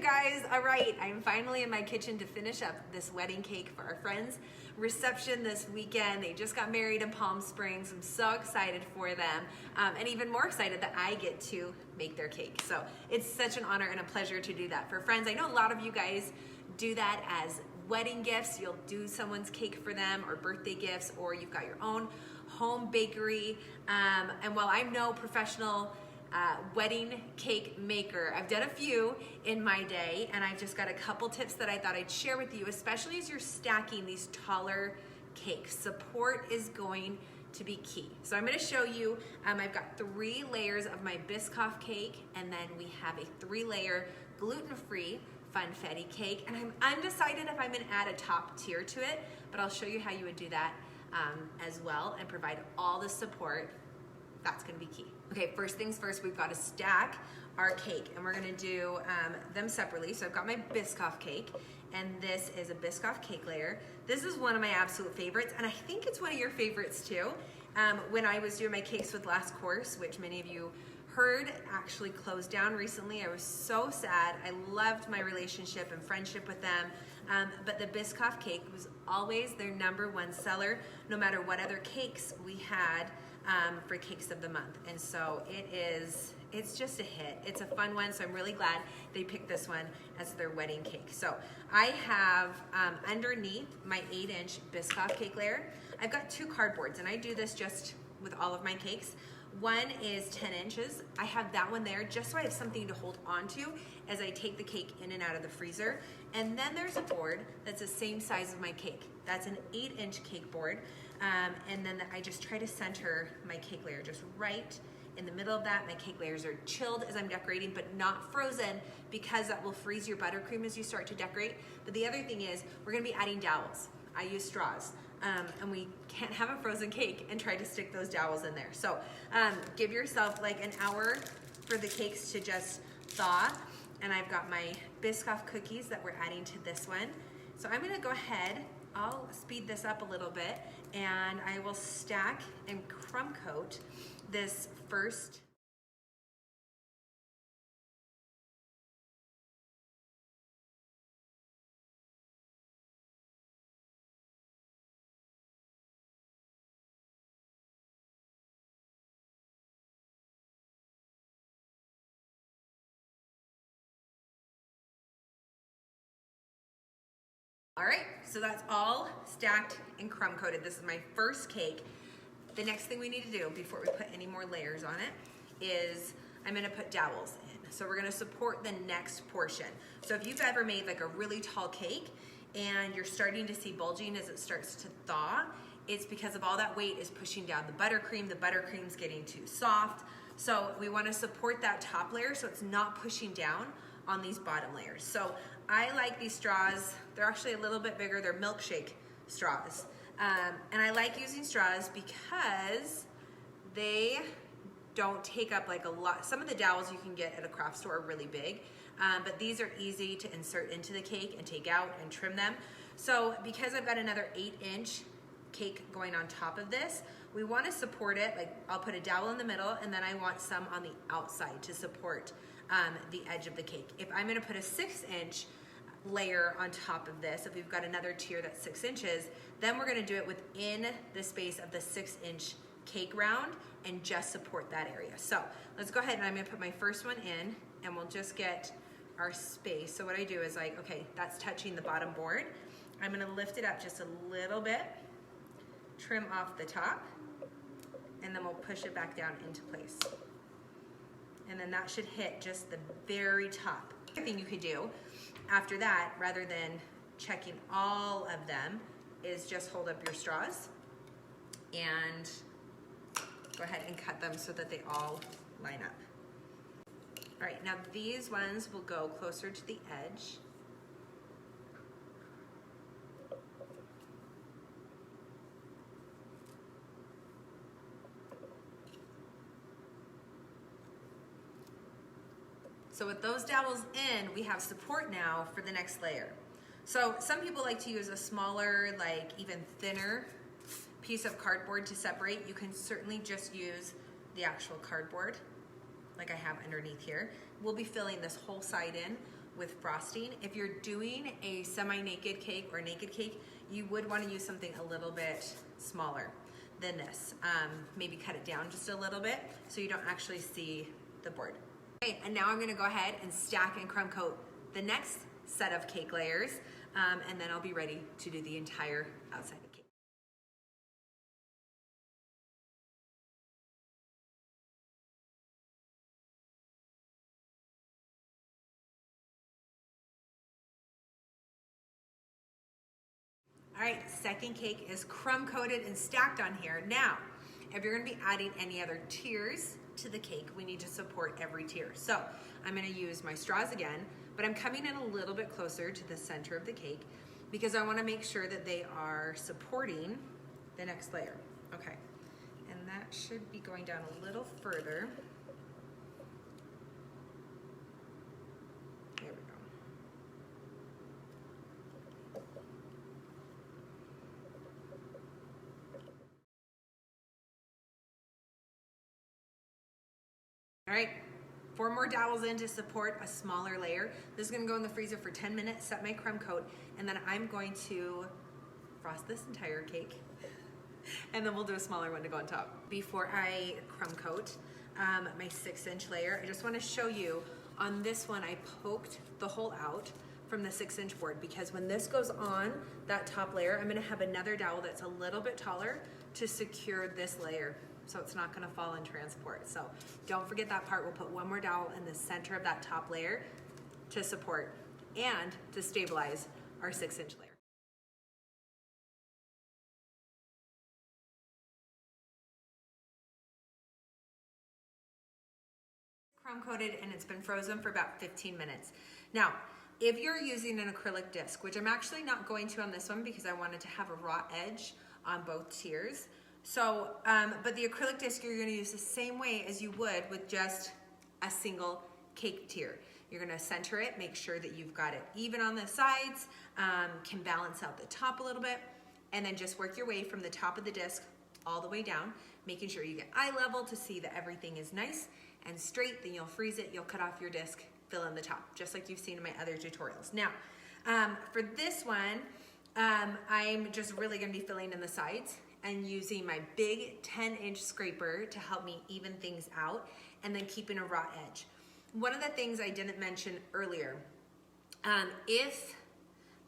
guys. All right, I'm finally in my kitchen to finish up this wedding cake for our friend's reception this weekend. They just got married in Palm Springs. I'm so excited for them, and even more excited that I get to make their cake. So it's such an honor and a pleasure to do that for friends. I know a lot of you guys do that as wedding gifts. You'll do someone's cake for them, or birthday gifts, or you've got your own home bakery. And while I'm no professional wedding cake maker, I've done a few in my day, and I've just got a couple tips that I thought I'd share with you, especially as you're stacking these taller cakes. Support is going to be key. So I'm going to show you, I've got 3 layers of my Biscoff cake, and then we have a 3-layer gluten-free funfetti cake, and I'm undecided if I'm going to add a top tier to it, but I'll show you how you would do that as well and provide all the support. That's going to be key. Okay, first things first, we've got to stack our cake, and we're going to do them separately. So I've got my Biscoff cake, and this is a Biscoff cake layer. This is one of my absolute favorites, and I think it's one of your favorites too. When I was doing my Cakes with Last Course, which many of you heard actually closed down recently, I was so sad. I loved my relationship and friendship with them, but the Biscoff cake was always their #1 seller, no matter what other cakes we had for Cakes of the Month. And so it's just a hit. It's a fun one, so I'm really glad they picked this one as their wedding cake. So I have underneath my 8-inch Biscoff cake layer, I've got 2 cardboards, and I do this just with all of my cakes. One is 10 inches. I have that one there just so I have something to hold on to as I take the cake in and out of the freezer. And then there's a board that's the same size of my cake. That's an 8-inch cake board. And then I just try to center my cake layer just right in the middle of that. My cake layers are chilled as I'm decorating, but not frozen, because that will freeze your buttercream as you start to decorate. But the other thing is, we're gonna be adding dowels. I use straws. And we can't have a frozen cake and try to stick those dowels in there. So give yourself like an hour for the cakes to just thaw. And I've got my Biscoff cookies that we're adding to this one. So I'm gonna go ahead, I'll speed this up a little bit, and I will stack and crumb coat this first. All right, so that's all stacked and crumb coated. This is my first cake. The next thing we need to do before we put any more layers on it is I'm gonna put dowels in. So we're gonna support the next portion. So if you've ever made like a really tall cake and you're starting to see bulging as it starts to thaw, it's because of all that weight is pushing down the buttercream's getting too soft. So we wanna support that top layer so it's not pushing down on these bottom layers. So I like these straws. They're actually a little bit bigger. They're milkshake straws. And I like using straws because they don't take up like a lot. Some of the dowels you can get at a craft store are really big, but these are easy to insert into the cake and take out and trim them. So because I've got another 8-inch cake going on top of this, we want to support it. Like I'll put a dowel in the middle, and then I want some on the outside to support the edge of the cake. If I'm going to put a 6-inch layer on top of this, if we've got another tier that's 6 inches, then we're going to do it within the space of the 6-inch cake round and just support that area. So let's go ahead, and I'm going to put my first one in, and we'll just get our space. So what I do is like, okay, that's touching the bottom board. I'm going to lift it up just a little bit, trim off the top, and then we'll push it back down into place. And then that should hit just the very top. The thing you could do after that, rather than checking all of them, is just hold up your straws and go ahead and cut them so that they all line up. All right, now these ones will go closer to the edge. So with those dowels in, we have support now for the next layer. So some people like to use a smaller, like even thinner piece of cardboard to separate. You can certainly just use the actual cardboard like I have underneath here. We'll be filling this whole side in with frosting. If you're doing a semi-naked cake or naked cake, you would want to use something a little bit smaller than this. Maybe cut it down just a little bit so you don't actually see the board. Okay, and now I'm gonna go ahead and stack and crumb coat the next set of cake layers, and then I'll be ready to do the entire outside of the cake. All right, second cake is crumb coated and stacked on here. Now, if you're gonna be adding any other tiers to the cake, we need to support every tier. So I'm gonna use my straws again, but I'm coming in a little bit closer to the center of the cake because I wanna make sure that they are supporting the next layer. Okay, and that should be going down a little further. There we go. All right, 4 more dowels in to support a smaller layer. This is gonna go in the freezer for 10 minutes, set my crumb coat, and then I'm going to frost this entire cake. And then we'll do a smaller one to go on top. Before I crumb coat my 6-inch layer, I just wanna show you on this one, I poked the hole out from the 6-inch board because when this goes on that top layer, I'm gonna have another dowel that's a little bit taller to secure this layer, so it's not gonna fall in transport. So don't forget that part. We'll put 1 more dowel in the center of that top layer to support and to stabilize our 6-inch layer. Crumb coated and it's been frozen for about 15 minutes. Now, if you're using an acrylic disc, which I'm actually not going to on this one because I wanted to have a raw edge on both tiers. So, but the acrylic disc you're gonna use the same way as you would with just a single cake tier. You're gonna center it, make sure that you've got it even on the sides, can balance out the top a little bit, and then just work your way from the top of the disc all the way down, making sure you get eye level to see that everything is nice and straight. Then you'll freeze it, you'll cut off your disc, fill in the top, just like you've seen in my other tutorials. Now, for this one, I'm just really gonna be filling in the sides and using my big 10-inch scraper to help me even things out and then keeping a raw edge. One of the things I didn't mention earlier, if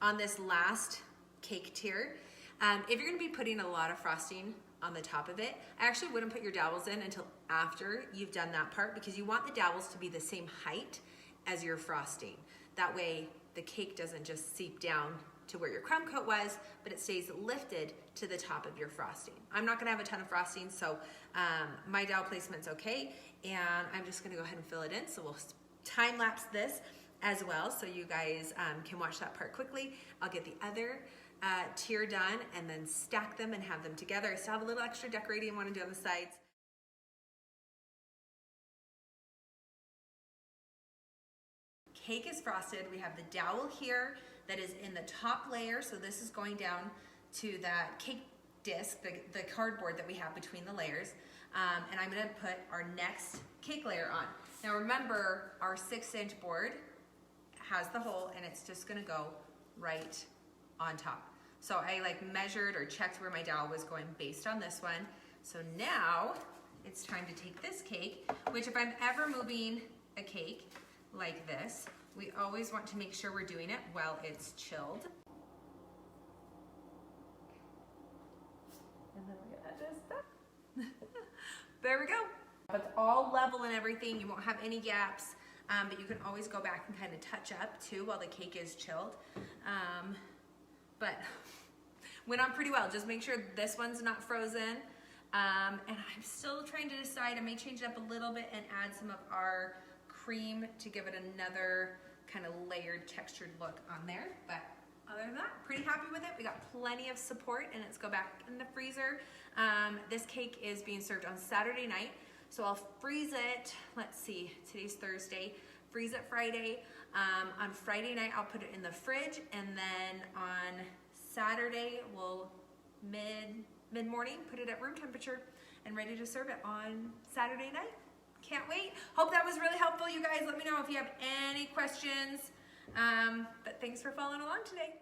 on this last cake tier, if you're gonna be putting a lot of frosting on the top of it, I actually wouldn't put your dowels in until after you've done that part because you want the dowels to be the same height as your frosting. That way the cake doesn't just seep down to where your crumb coat was, but it stays lifted to the top of your frosting. I'm not gonna have a ton of frosting, so my dowel placement's okay, and I'm just gonna go ahead and fill it in. So we'll time lapse this as well, so you guys can watch that part quickly. I'll get the other tier done and then stack them and have them together. I still have a little extra decorating I wanna do on the sides. Cake is frosted. We have the dowel here that is in the top layer. So this is going down to that cake disc, the cardboard that we have between the layers. And I'm gonna put our next cake layer on. Now remember, our 6-inch board has the hole and it's just gonna go right on top. So I measured or checked where my dowel was going based on this one. So now it's time to take this cake, which if I'm ever moving a cake like this, we always want to make sure we're doing it while it's chilled. And then we're gonna adjust that. There we go. It's all level and everything. You won't have any gaps, but you can always go back and kind of touch up too while the cake is chilled. But went on pretty well. Just make sure this one's not frozen. And I'm still trying to decide. I may change it up a little bit and add some of our cream to give it another kind of layered, textured look on there. But other than that, pretty happy with it. We got plenty of support and it's go back in the freezer. This cake is being served on Saturday night. So I'll freeze it, let's see, today's Thursday, freeze it Friday. On Friday night, I'll put it in the fridge, and then on Saturday, we'll mid-morning, put it at room temperature and ready to serve it on Saturday night. Can't wait. Hope that was really helpful, you guys. Let me know if you have any questions But thanks for following along today.